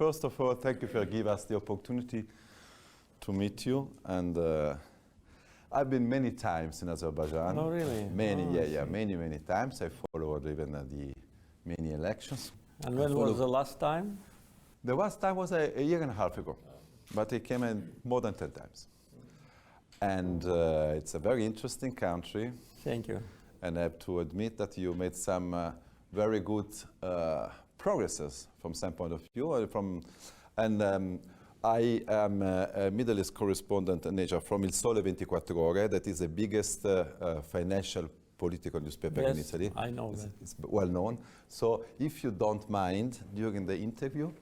first of all, thank you for giving us the opportunity to meet you. And I've been many times in Azerbaijan. Oh, really? Many times. I followed even the many elections. And when was the last time? The last time was a year and a half ago, but I came in more than 10 times. And it's a very interesting country. Thank you. And I have to admit that you made some very good progresses from some point of view. I am a Middle East correspondent in Asia from Il Sole 24 Ore, that is the biggest financial political newspaper in Italy. I know that. It's well known. So if you don't mind, during the interview,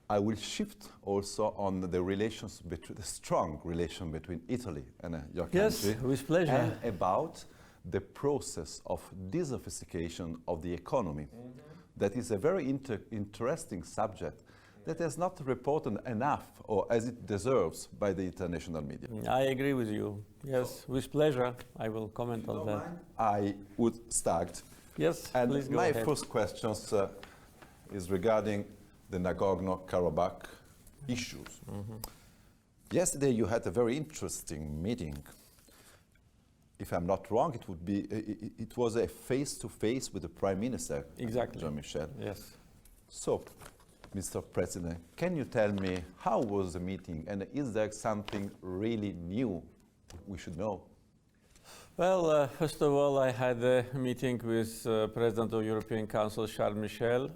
I will shift also on the relations between the strong relation between Italy and your country. Yes, with pleasure. And about the process of diversification of the economy. That is a very interesting subject that is not reported enough or as it deserves by the international media. I agree with you. Yes, with pleasure. I will comment on that. I would start. Yes, and please go my ahead. first question is regarding the Nagorno-Karabakh issues. Yesterday you had a very interesting meeting. If I'm not wrong, it was a face-to-face with the Prime Minister, Exactly. Jean-Michel. Yes. So, Mr. President, can you tell me how was the meeting, and is there something really new we should know? Well, first of all, I had a meeting with President of European Council, Charles Michel.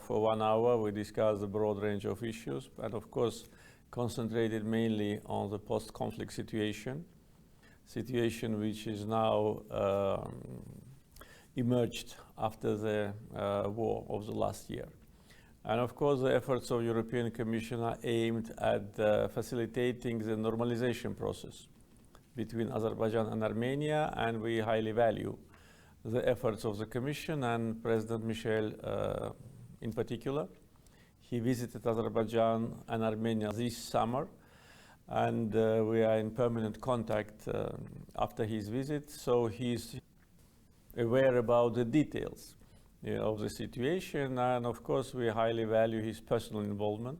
For 1 hour, we discussed a broad range of issues, and of course, concentrated mainly on the post-conflict situation which is now emerged after the war of the last year. And of course, the efforts of European Commission are aimed at facilitating the normalization process between Azerbaijan and Armenia, and we highly value the efforts of the Commission and President Michel in particular. He visited Azerbaijan and Armenia this summer, and we are in permanent contact after his visit, so he's aware about the details of the situation, and of course we highly value his personal involvement.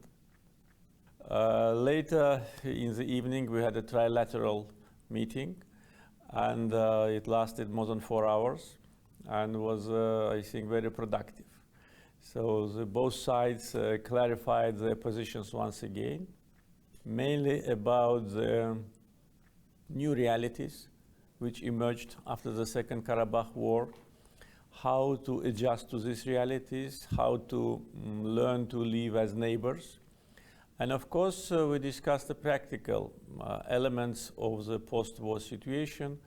Later in the evening we had a trilateral meeting, and it lasted more than 4 hours and was, I think, very productive. So both sides clarified their positions once again, mainly about the new realities which emerged after the Second Karabakh War, how to adjust to these realities, how to learn to live as neighbors. And of course, we discussed the practical elements of the post-war situation,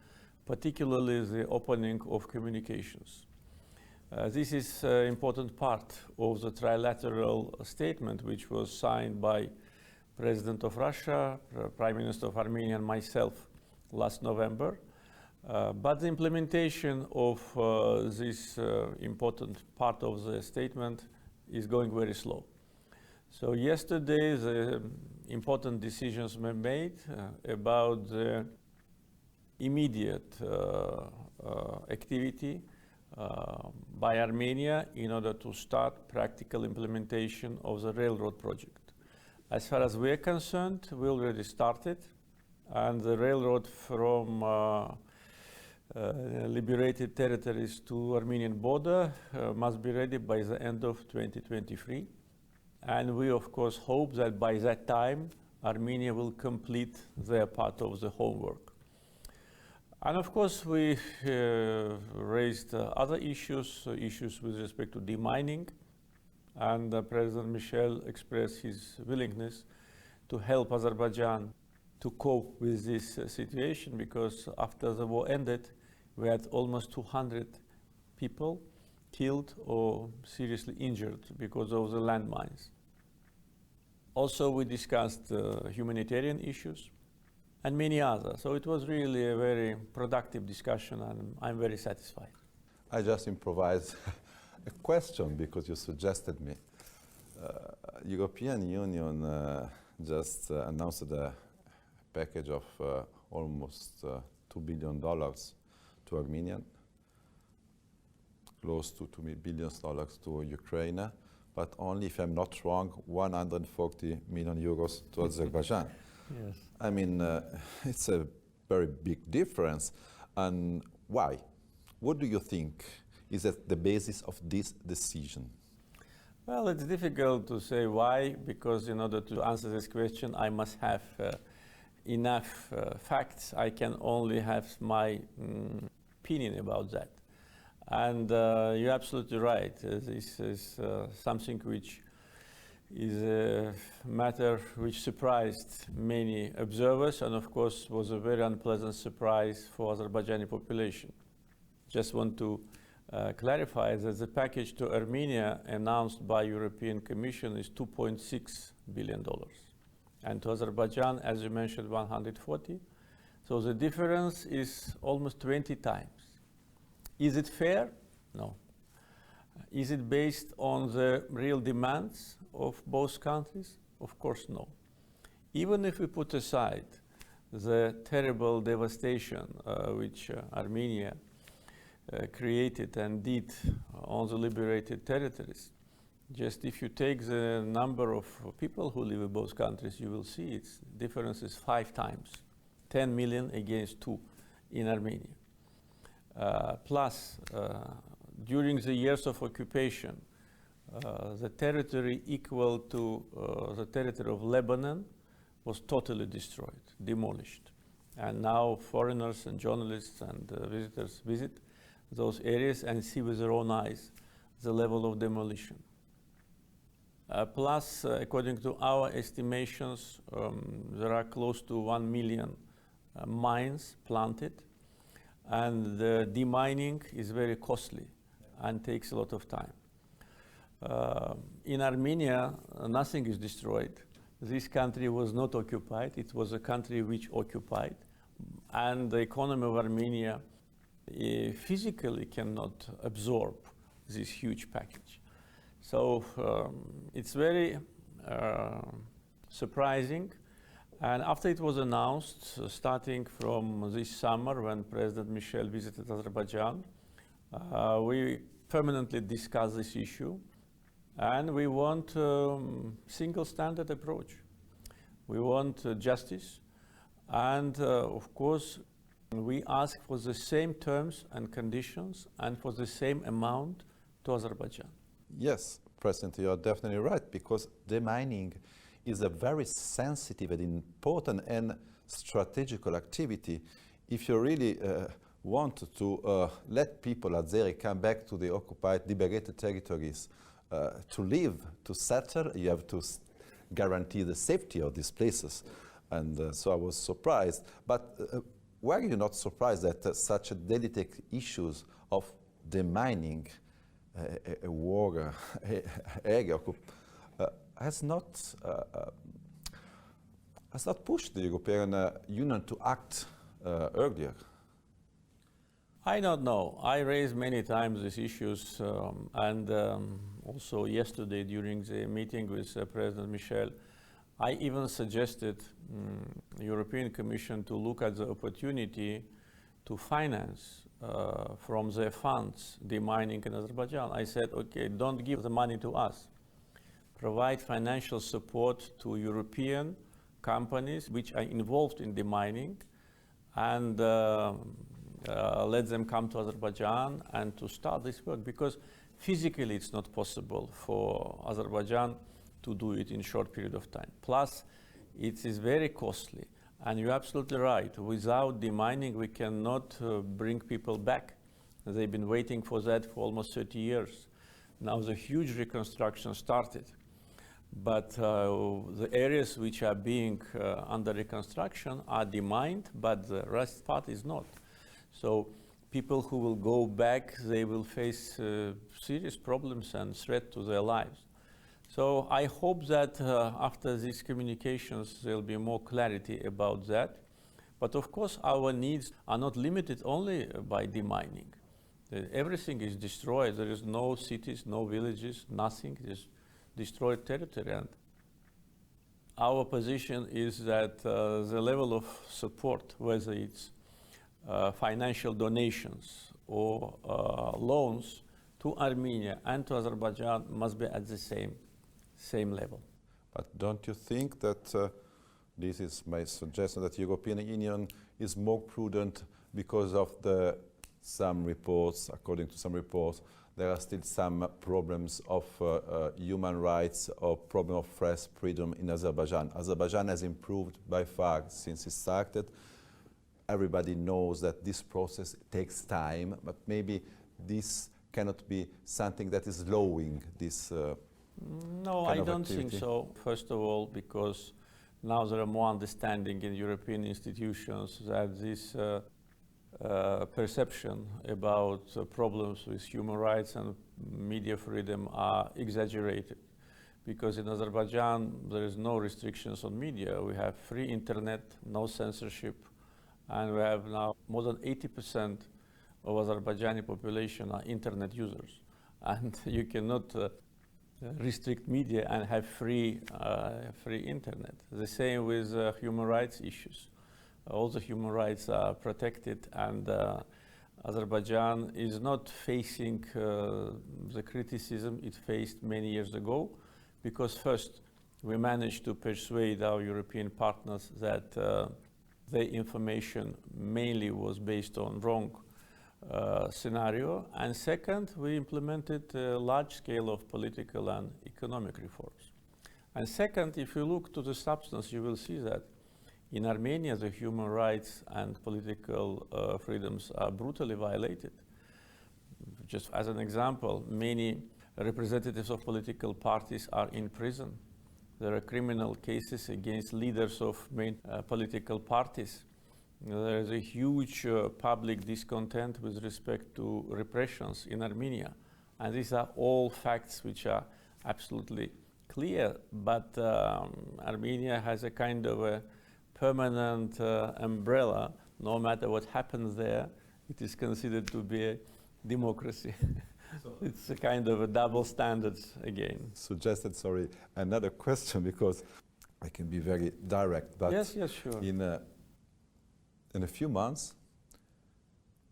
particularly the opening of communications. This is an important part of the trilateral statement which was signed by President of Russia, Prime Minister of Armenia, and myself last November. But the implementation of this important part of the statement is going very slow. So yesterday, the important decisions were made about the immediate activity by Armenia in order to start practical implementation of the railroad project. As far as we're concerned, we already started, and the railroad from liberated territories to Armenian border must be ready by the end of 2023. And we, of course, hope that by that time, Armenia will complete their part of the homework. And of course, we raised other issues with respect to demining, and President Michel expressed his willingness to help Azerbaijan to cope with this situation, because after the war ended, we had almost 200 people killed or seriously injured because of the landmines. Also, we discussed humanitarian issues and many others. So it was really a very productive discussion, and I'm very satisfied. I just improvised a question because you suggested me. European Union just announced a package of almost $2 billion to Armenia, close to $2 billion to Ukraine. but only, if I'm not wrong, 140 million euros to Azerbaijan. Yes. I mean, it's a very big difference. And why? What do you think is at the basis of this decision? Well, it's difficult to say why, because in order to answer this question, I must have enough facts. I can only have my opinion about that. And you're absolutely right. This is something which is a matter which surprised many observers, and of course was a very unpleasant surprise for Azerbaijani population. Just want to clarify that the package to Armenia announced by European Commission is $2.6 billion. And to Azerbaijan, as you mentioned, 140. So the difference is almost 20 times. Is it fair? No. Is it based on the real demands of both countries? Of course, no. Even if we put aside the terrible devastation which Armenia created and did on the liberated territories, just if you take the number of people who live in both countries, you will see its difference is 5 times, 10 million against 2 in Armenia. Plus, during the years of occupation, the territory equal to the territory of Lebanon was totally destroyed, demolished. And now foreigners and journalists and visitors visit those areas and see with their own eyes the level of demolition. Plus, according to our estimations, there are close to 1 million mines planted, and the demining is very costly and takes a lot of time. In Armenia, nothing is destroyed. This country was not occupied. It was a country which occupied, and the economy of Armenia physically cannot absorb this huge package. So it's very surprising. And after it was announced, starting from this summer when President Michel visited Azerbaijan, we permanently discussed this issue, and we want a single standard approach. We want justice, and of course, we ask for the same terms and conditions and for the same amount to Azerbaijan. Yes, President, you are definitely right, because demining is a very sensitive and important and strategical activity. If you really want to let people Azeri come back to the occupied, liberated territories to live, to settle, you have to guarantee the safety of these places. And so I was surprised. But were you not surprised that such a delicate issues of demining a war area has not pushed the European Union to act earlier? I don't know. I raised many times these issues, and also yesterday during the meeting with President Michel, I even suggested European Commission to look at the opportunity to finance from their funds demining in Azerbaijan. I said, okay, don't give the money to us. Provide financial support to European companies which are involved in demining, and let them come to Azerbaijan and to start this work, because physically it's not possible for Azerbaijan to do it in a short period of time. Plus, it is very costly. And you're absolutely right. Without demining, we cannot bring people back. They've been waiting for that for almost 30 years. Now the huge reconstruction started. But the areas which are being under reconstruction are demined, but the rest part is not. So people who will go back, they will face serious problems and threat to their lives. So I hope that after these communications, there'll be more clarity about that. But of course, our needs are not limited only by demining. Everything is destroyed. There is no cities, no villages, nothing. It is destroyed territory. And our position is that the level of support, whether it's financial donations or loans to Armenia and to Azerbaijan must be at the same level. But don't you think that this is my suggestion, that European Union is more prudent because of some reports, according to some reports, there are still some problems of human rights or problem of press freedom in Azerbaijan. Azerbaijan has improved by far since it started. Everybody knows that this process takes time, but maybe this cannot be something that is slowing this No, kind I of don't activity. think so. First of all, because now there are more understanding in European institutions that this perception about problems with human rights and media freedom are exaggerated. Because in Azerbaijan, there is no restrictions on media. We have free internet, no censorship, and we have now more than 80% of Azerbaijani population are internet users. And you cannot restrict media and have free internet. The same with human rights issues. All the human rights are protected, and Azerbaijan is not facing the criticism it faced many years ago, because first, we managed to persuade our European partners that their information mainly was based on wrong scenario, and second, we implemented a large scale of political and economic reforms. And second, if you look to the substance, you will see that in Armenia, the human rights and political freedoms are brutally violated. Just as an example, many representatives of political parties are in prison. There are criminal cases against leaders of main political parties. There is a huge public discontent with respect to repressions in Armenia. And these are all facts which are absolutely clear, but Armenia has a kind of a permanent umbrella. No matter what happens there, it is considered to be a democracy. So it's a kind of a double standards again. Suggested, sorry, another question, because I can be very direct, but yes, sure. In a few months,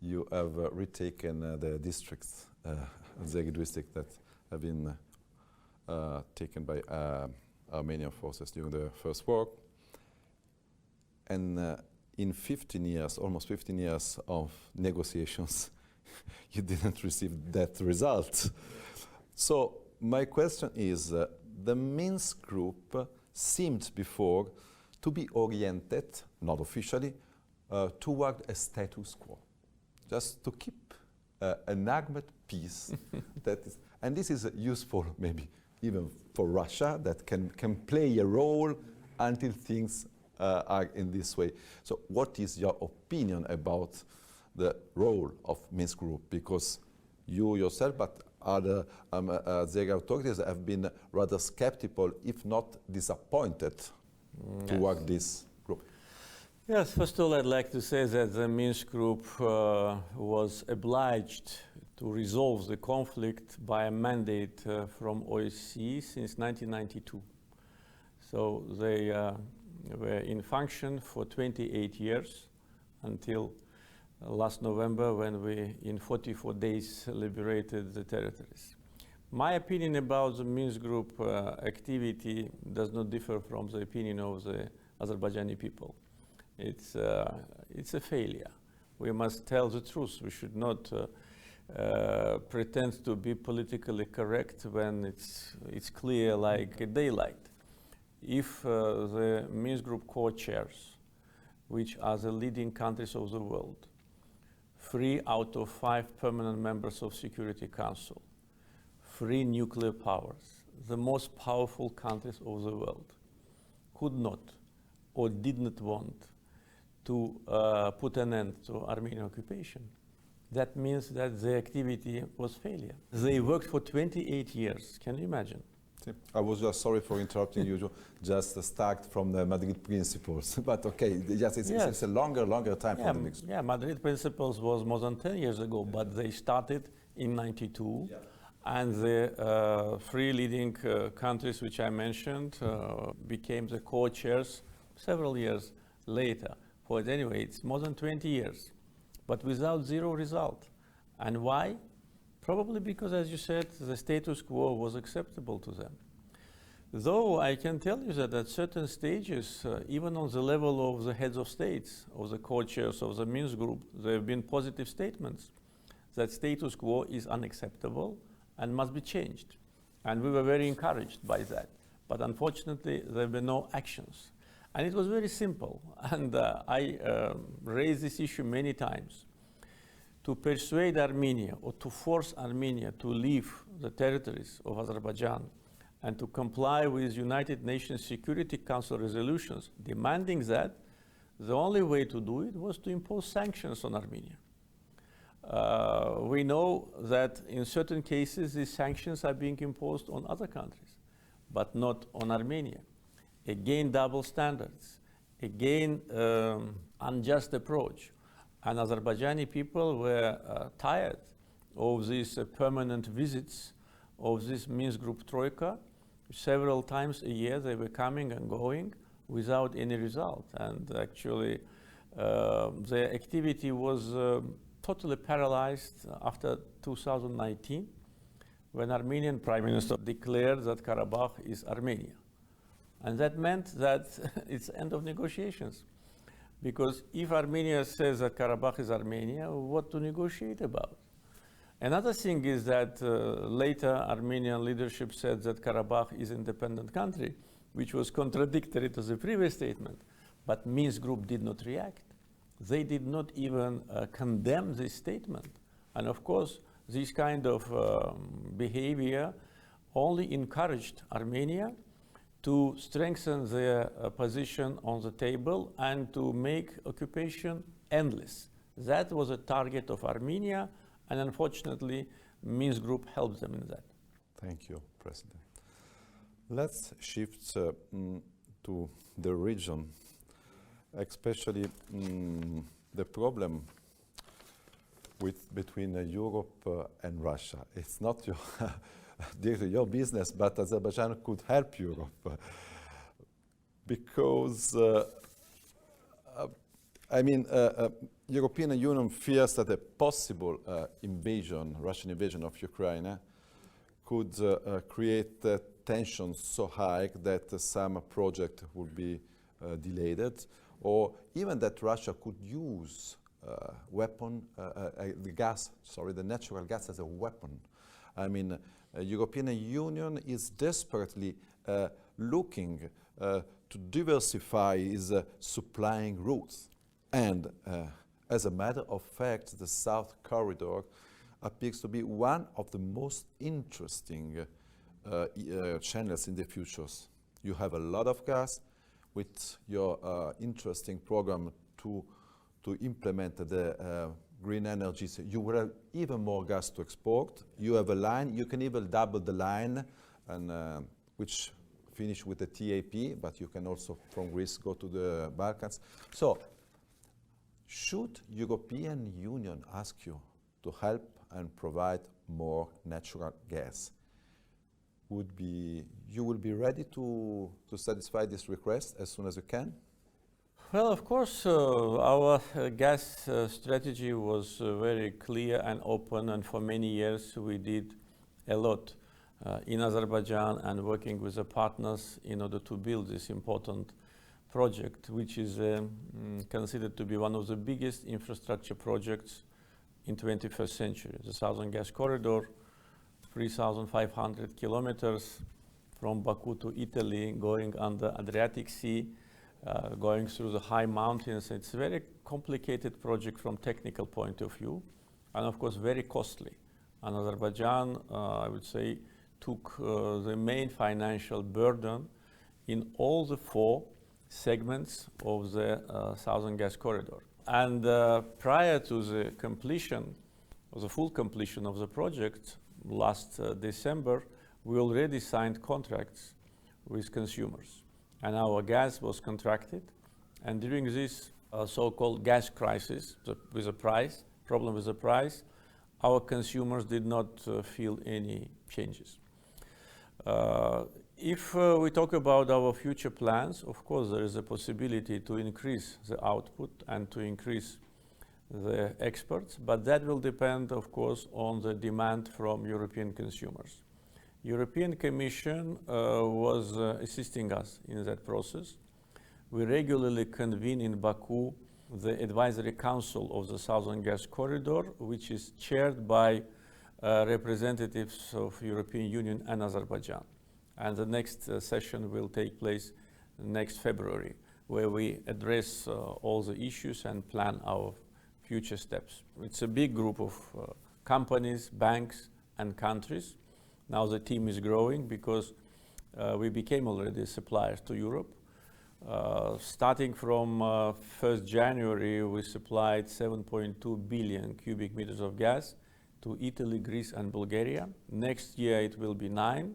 you have retaken the districts, the districts that have been taken by Armenian forces during the First War. And in 15 years, almost 15 years of negotiations, you didn't receive that result. So my question is, the Minsk group seemed before to be oriented, not officially, toward a status quo, just to keep an armed peace. And this is useful maybe even for Russia, that can play a role until things are in this way. So what is your opinion about the role of Minsk group? Because you yourself, but other Azeri authorities have been rather skeptical, if not disappointed, toward this group. Yes, first of all, I'd like to say that the Minsk group was obliged to resolve the conflict by a mandate from OSCE since 1992. So they were in function for 28 years until last November, when we, in 44 days, liberated the territories. My opinion about the Minsk group activity does not differ from the opinion of the Azerbaijani people. It's a failure. We must tell the truth. We should not pretend to be politically correct when it's clear like daylight. If the Minsk group co-chairs, which are the leading countries of the world, 3 out of 5 permanent members of Security Council, 3 nuclear powers, the most powerful countries of the world, could not or did not want to put an end to Armenian occupation, that means that the activity was failure. They worked for 28 years. Can you imagine? I was just sorry for interrupting you. Just start from the Madrid principles, but okay, yes, it's a longer time for the Minsk. Yeah, Madrid principles was more than 10 years ago, but they started in '92, and the 3 leading countries which I mentioned became the co-chairs several years later. But anyway, it's more than 20 years, but without zero result. And why? Probably because, as you said, the status quo was acceptable to them. Though I can tell you that at certain stages, even on the level of the heads of states, of the co-chairs of the Minsk group, there have been positive statements that status quo is unacceptable and must be changed. And we were very encouraged by that. But unfortunately, there were no actions. And it was very simple. And I raised this issue many times. To persuade Armenia or to force Armenia to leave the territories of Azerbaijan and to comply with United Nations Security Council resolutions demanding that, the only way to do it was to impose sanctions on Armenia. We know that in certain cases these sanctions are being imposed on other countries, but not on Armenia. Again, double standards, again, unjust approach. And Azerbaijani people were tired of these permanent visits of this Minsk group troika. Several times a year they were coming and going without any result. And actually their activity was totally paralyzed after 2019 when Armenian Prime Minister declared that Karabakh is Armenia. And that meant that it's end of negotiations. Because if Armenia says that Karabakh is Armenia, what to negotiate about? Another thing is that later Armenian leadership said that Karabakh is an independent country, which was contradictory to the previous statement. But Minsk group did not react. They did not even condemn this statement. And of course, this kind of behavior only encouraged Armenia to strengthen their position on the table and to make occupation endless. That was a target of Armenia, and unfortunately, Minsk group helped them in that. Thank you, President. Let's shift to the region, especially the problem between Europe and Russia. It's not your business, but Azerbaijan could help Europe because European Union fears that a possible Russian invasion of Ukraine could create tensions so high that some project would be delayed, or even that Russia could use the natural gas as a weapon. European Union is desperately looking to diversify its supplying routes. And as a matter of fact, the South Corridor appears to be one of the most interesting channels in the future. You have a lot of gas. With your interesting program to implement the green energies, you will have even more gas to export. You have a line, you can even double the line, and which finish with the TAP, but you can also from Greece go to the Balkans. So, should European Union ask you to help and provide more natural gas, you will be ready to satisfy this request as soon as you can? Well, of course, our gas strategy was very clear and open, and for many years we did a lot in Azerbaijan and working with the partners in order to build this important project, which is considered to be one of the biggest infrastructure projects in 21st century. The Southern Gas Corridor, 3,500 kilometers from Baku to Italy, going under Adriatic Sea, going through the high mountains. It's a very complicated project from technical point of view, and of course very costly. And Azerbaijan, I would say, took the main financial burden in all the 4 segments of the Southern Gas Corridor. And prior to the completion, or the full completion of the project, last December, we already signed contracts with consumers. And our gas was contracted. And during this so-called gas crisis, with the price, problem with the price, our consumers did not feel any changes. If we talk about our future plans, of course, there is a possibility to increase the output and to increase the exports, but that will depend, of course, on the demand from European consumers. European Commission was assisting us in that process. We regularly convene in Baku the Advisory Council of the Southern Gas Corridor, which is chaired by representatives of European Union and Azerbaijan. And the next session will take place next February, where we address all the issues and plan our future steps. It's a big group of companies, banks, and countries. Now the team is growing because we became already suppliers to Europe. Starting from 1st January, we supplied 7.2 billion cubic meters of gas to Italy, Greece, and Bulgaria. Next year it will be 9.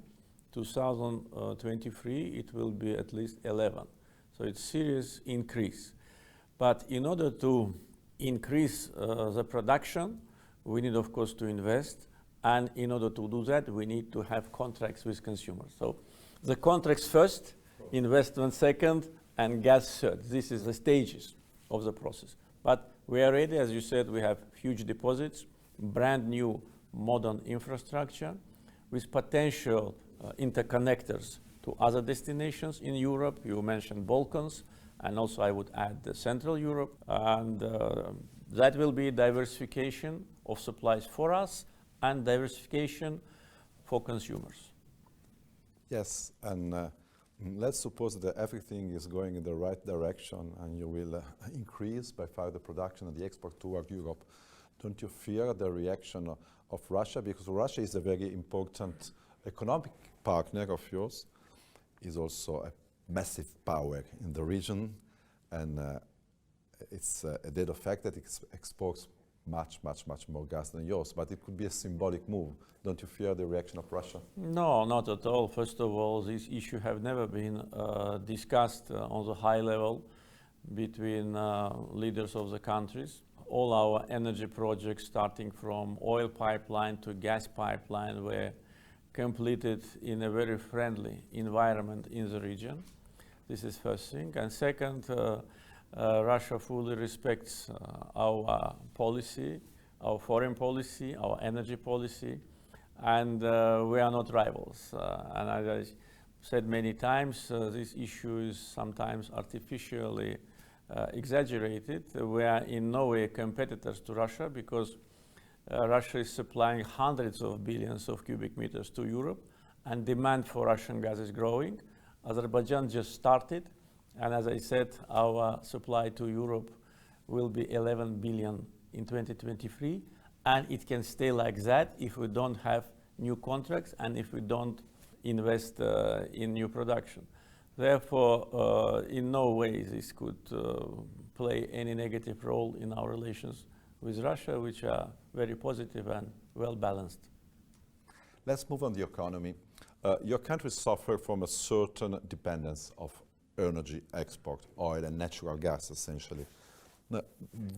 2023 it will be at least 11. So it's serious increase. But in order to increase the production, we need, of course, to invest. And in order to do that, we need to have contracts with consumers. So the contracts first, investment second, and gas third. This is the stages of the process. But we are ready, as you said, we have huge deposits, brand new modern infrastructure with potential interconnectors to other destinations in Europe. You mentioned Balkans, and also I would add Central Europe. And that will be diversification of supplies for us and diversification for consumers. Yes, and let's suppose that everything is going in the right direction and you will increase by far the production and the export toward Europe. Don't you fear the reaction of Russia? Because Russia is a very important economic partner of yours, is also a massive power in the region, and it's a dead of fact that it exports much more gas than yours, but it could be a symbolic move. Don't you fear the reaction of Russia? No, not at all. First of all, this issue have never been discussed on the high level between leaders of the countries. All our energy projects, starting from oil pipeline to gas pipeline, were completed in a very friendly environment in the region. This is first thing. And second, Russia fully respects our policy, our foreign policy, our energy policy, and we are not rivals. And as I said many times, this issue is sometimes artificially exaggerated. We are in no way competitors to Russia because Russia is supplying hundreds of billions of cubic meters to Europe, and demand for Russian gas is growing. Azerbaijan just started, and as I said, our supply to Europe will be 11 billion in 2023, and it can stay like that if we don't have new contracts and if we don't invest in new production. Therefore, in no way this could play any negative role in our relations with Russia, which are very positive and well balanced. Let's move on the economy. Your country suffers from a certain dependence of energy export, oil and natural gas, essentially. Now,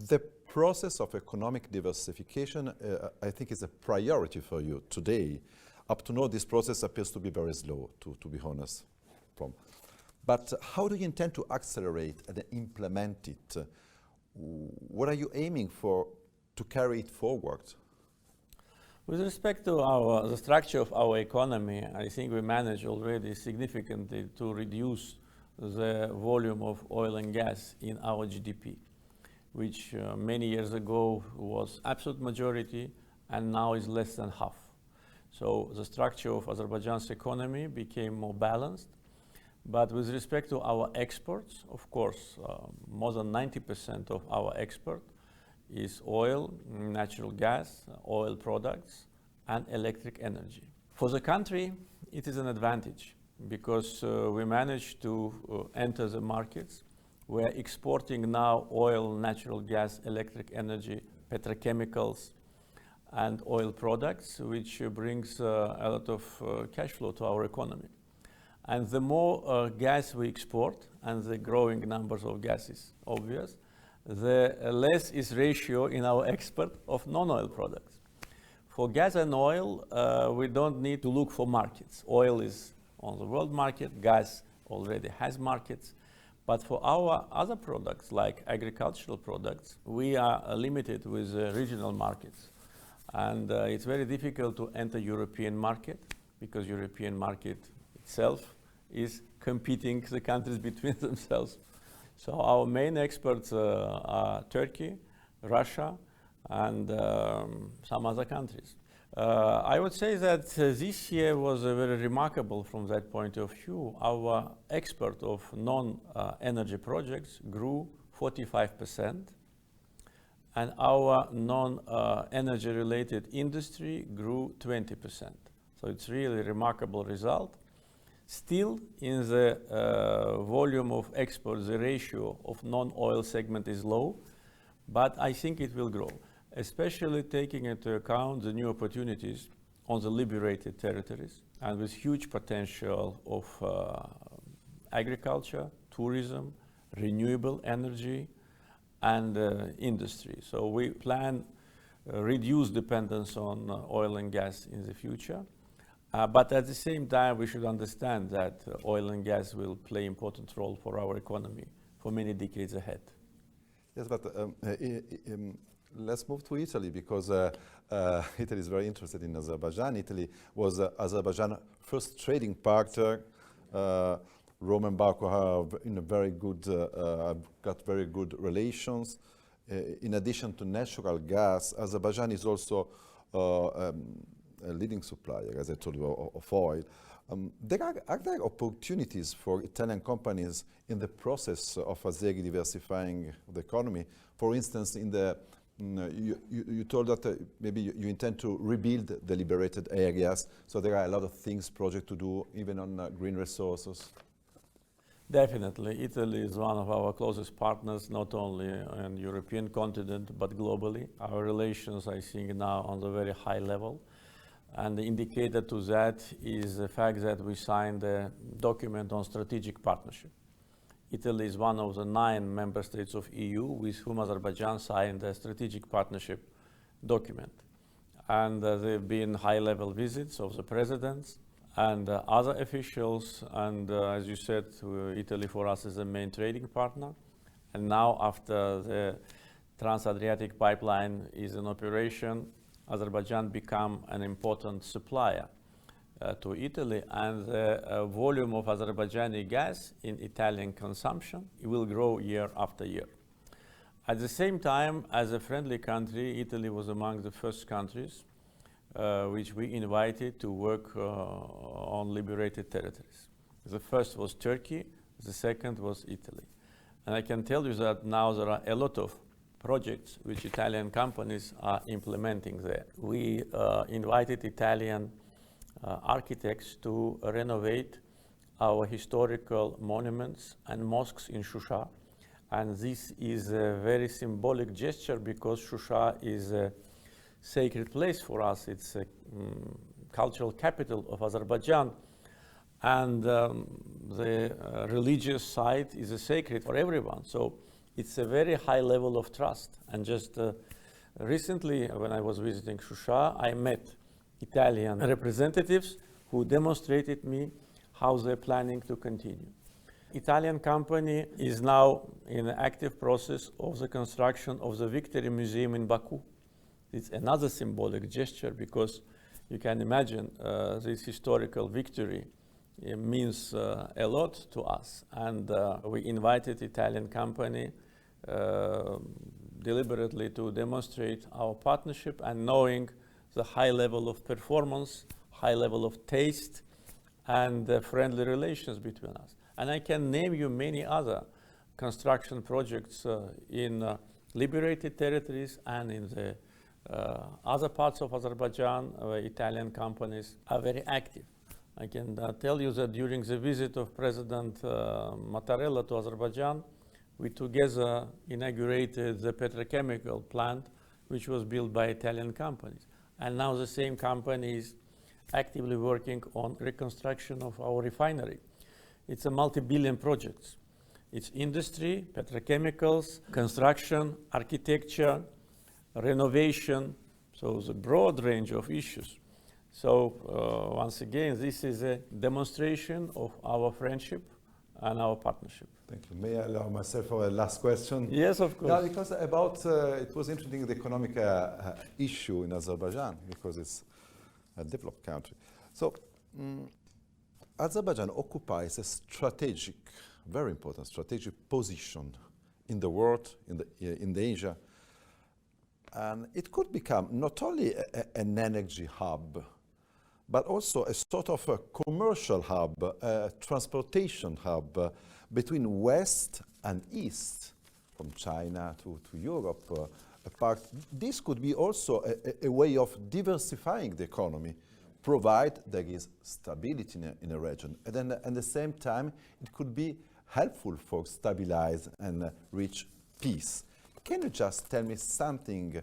the process of economic diversification, I think, is a priority for you today. Up to now, this process appears to be very slow, to be honest. But how do you intend to accelerate and implement it? What are you aiming for to carry it forward? With respect to the structure of our economy, I think we managed already significantly to reduce the volume of oil and gas in our GDP, which many years ago was absolute majority and now is less than half. So the structure of Azerbaijan's economy became more balanced. But with respect to our exports, of course, more than 90% of our export is oil, natural gas, oil products, and electric energy. For the country, it is an advantage because we managed to enter the markets. We are exporting now oil, natural gas, electric energy, petrochemicals, and oil products, which brings a lot of cash flow to our economy. And the more gas we export, and the growing numbers of gas is obvious, the less is ratio in our export of non-oil products. For gas and oil, we don't need to look for markets. Oil is on the world market, gas already has markets, But for our other products, like agricultural products, we are limited with regional markets. And it's very difficult to enter European market because European market itself is competing the countries between themselves. So our main exports are Turkey, Russia, and some other countries. I would say that this year was very remarkable from that point of view. Our export of non-energy projects grew 45%, and our non-energy related industry grew 20%. So it's really a remarkable result. Still, in the volume of exports, the ratio of non-oil segment is low, but I think it will grow, especially taking into account the new opportunities on the liberated territories and with huge potential of agriculture, tourism, renewable energy, and industry. So we plan reduce dependence on oil and gas in the future. But at the same time, we should understand that oil and gas will play an important role for our economy for many decades ahead. Yes, but let's move to Italy, because Italy is very interested in Azerbaijan. Italy was Azerbaijan's first trading partner. Rome and Baku have got very good relations. In addition to natural gas, Azerbaijan is also a leading supplier, as I told you, of oil. Are there opportunities for Italian companies in the process of Azeri diversifying the economy? For instance, in the you told that maybe you intend to rebuild the liberated areas, so there are a lot of things, projects to do, even on green resources. Definitely. Italy is one of our closest partners, not only on the European continent, but globally. Our relations, I think, now on the very high level. And the indicator to that is the fact that we signed a document on strategic partnership. Italy is one of the 9 member states of EU with whom Azerbaijan signed a strategic partnership document. And there have been high-level visits of the presidents and other officials. And as you said, Italy for us is the main trading partner. And now, after the Trans-Adriatic pipeline is in operation, Azerbaijan become an important supplier to Italy, and the volume of Azerbaijani gas in Italian consumption will grow year after year. At the same time, as a friendly country, Italy was among the first countries which we invited to work on liberated territories. The first was Turkey, the second was Italy. And I can tell you that now there are a lot of projects which Italian companies are implementing there. We invited Italian architects to renovate our historical monuments and mosques in Shusha. And this is a very symbolic gesture because Shusha is a sacred place for us. It's a cultural capital of Azerbaijan. And the religious site is a sacred for everyone. So it's a very high level of trust. And just recently, when I was visiting Shusha, I met Italian representatives who demonstrated me how they're planning to continue. Italian company is now in an active process of the construction of the Victory Museum in Baku. It's another symbolic gesture because you can imagine this historical victory means a lot to us. And we invited Italian company deliberately to demonstrate our partnership and knowing the high level of performance, high level of taste, and friendly relations between us. And I can name you many other construction projects in liberated territories and in the other parts of Azerbaijan where Italian companies are very active. I can tell you that during the visit of President Mattarella to Azerbaijan, we together inaugurated the petrochemical plant which was built by Italian companies. And now the same company is actively working on reconstruction of our refinery. It's a multi-billion project. It's industry, petrochemicals, construction, architecture, renovation, so the broad range of issues. So once again, this is a demonstration of our friendship and our partnership. Thank you. May I allow myself for a last question? Yes, of course. Yeah, because about it was interesting the economic issue in Azerbaijan because it's a developed country. So Azerbaijan occupies a strategic, very important strategic position in the world, in the Asia, and it could become not only an energy hub, but also a sort of a commercial hub, a transportation hub between West and East, from China to Europe. Apart. This could be also a way of diversifying the economy, provide there is stability in a region. And then at the same time, it could be helpful for stabilize and reach peace. Can you just tell me something?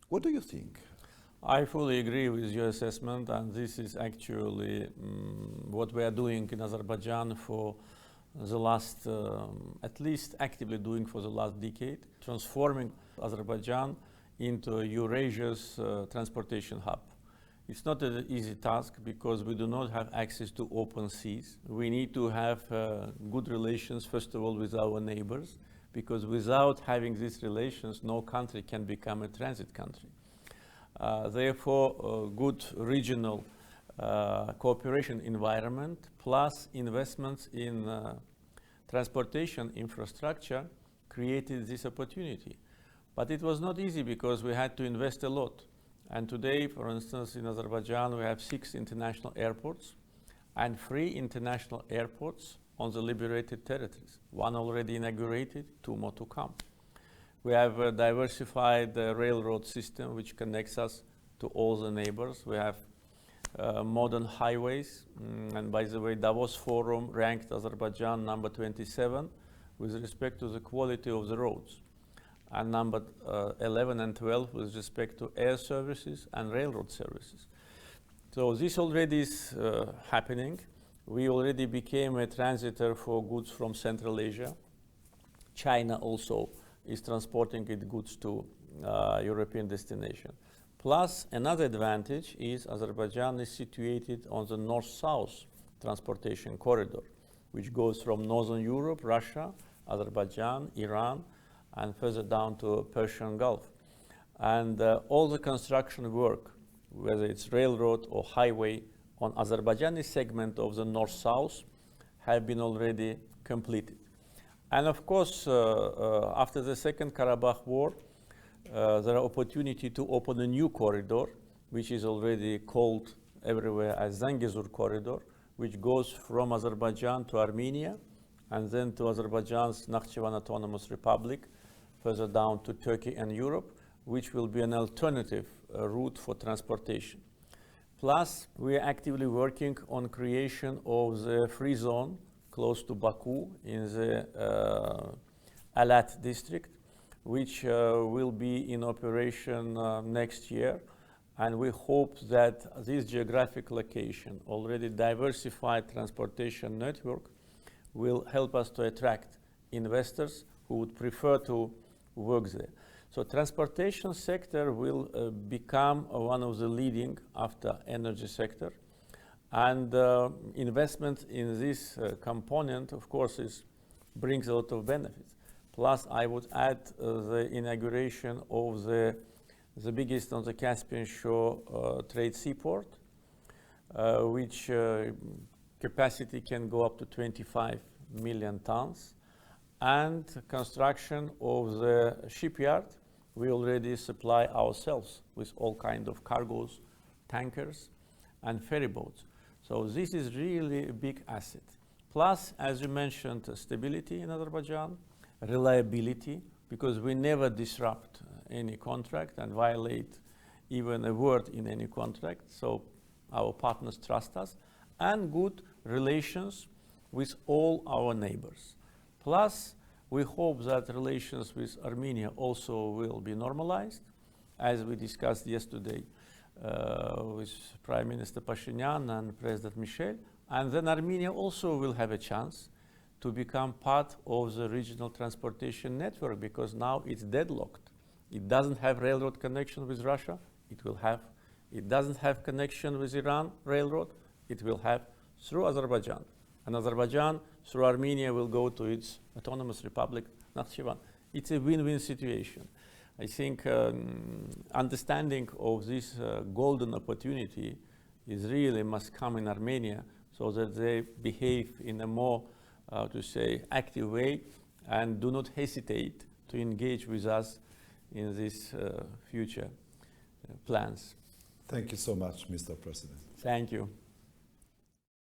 What do you think? I fully agree with your assessment, and this is actually what we are doing in Azerbaijan for the last, at least actively doing for the last decade, transforming Azerbaijan into Eurasia's transportation hub. It's not an easy task because we do not have access to open seas. We need to have good relations, first of all, with our neighbors, because without having these relations, no country can become a transit country. Therefore, good regional cooperation environment plus investments in transportation infrastructure created this opportunity. But it was not easy because we had to invest a lot. And today, for instance, in Azerbaijan, we have 6 international airports and 3 international airports on the liberated territories. 1 already inaugurated, 2 more to come. We have a diversified railroad system which connects us to all the neighbors. We have modern highways, and by the way, Davos Forum ranked Azerbaijan number 27 with respect to the quality of the roads, and number 11 and 12 with respect to air services and railroad services. So this already is happening. We already became a transitor for goods from Central Asia. China also is transporting its goods to European destination. Plus, another advantage is Azerbaijan is situated on the north-south transportation corridor, which goes from Northern Europe, Russia, Azerbaijan, Iran, and further down to Persian Gulf. And all the construction work, whether it's railroad or highway, on Azerbaijani segment of the north-south have been already completed. And of course, after the Second Karabakh War, there are opportunity to open a new corridor, which is already called everywhere as Zangezur corridor, which goes from Azerbaijan to Armenia, and then to Azerbaijan's Nakhchivan Autonomous Republic, further down to Turkey and Europe, which will be an alternative route for transportation. Plus, we are actively working on creation of the free zone close to Baku in the Alat district, which will be in operation next year. And we hope that this geographic location, already diversified transportation network, will help us to attract investors who would prefer to work there. So transportation sector will become one of the leading after energy sector. And investment in this component, of course, brings a lot of benefits. Plus, I would add the inauguration of the biggest on the Caspian Shore trade seaport, which capacity can go up to 25 million tons, and construction of the shipyard. We already supply ourselves with all kinds of cargoes, tankers, and ferry boats. So this is really a big asset. Plus, as you mentioned, stability in Azerbaijan, reliability, because we never disrupt any contract and violate even a word in any contract, so our partners trust us, and good relations with all our neighbors. Plus, we hope that relations with Armenia also will be normalized, as we discussed yesterday with Prime Minister Pashinyan and President Michel, and then Armenia also will have a chance to become part of the regional transportation network, because now it's deadlocked. It doesn't have railroad connection with Russia, it will have. It doesn't have connection with Iran railroad, it will have through Azerbaijan. And Azerbaijan, through Armenia will go to its autonomous republic, Nakhchivan. It's a win-win situation. I think understanding of this golden opportunity is really must come in Armenia so that they behave in a more, to say, active way and do not hesitate to engage with us in these future plans. Thank you so much, Mr. President. Thank you.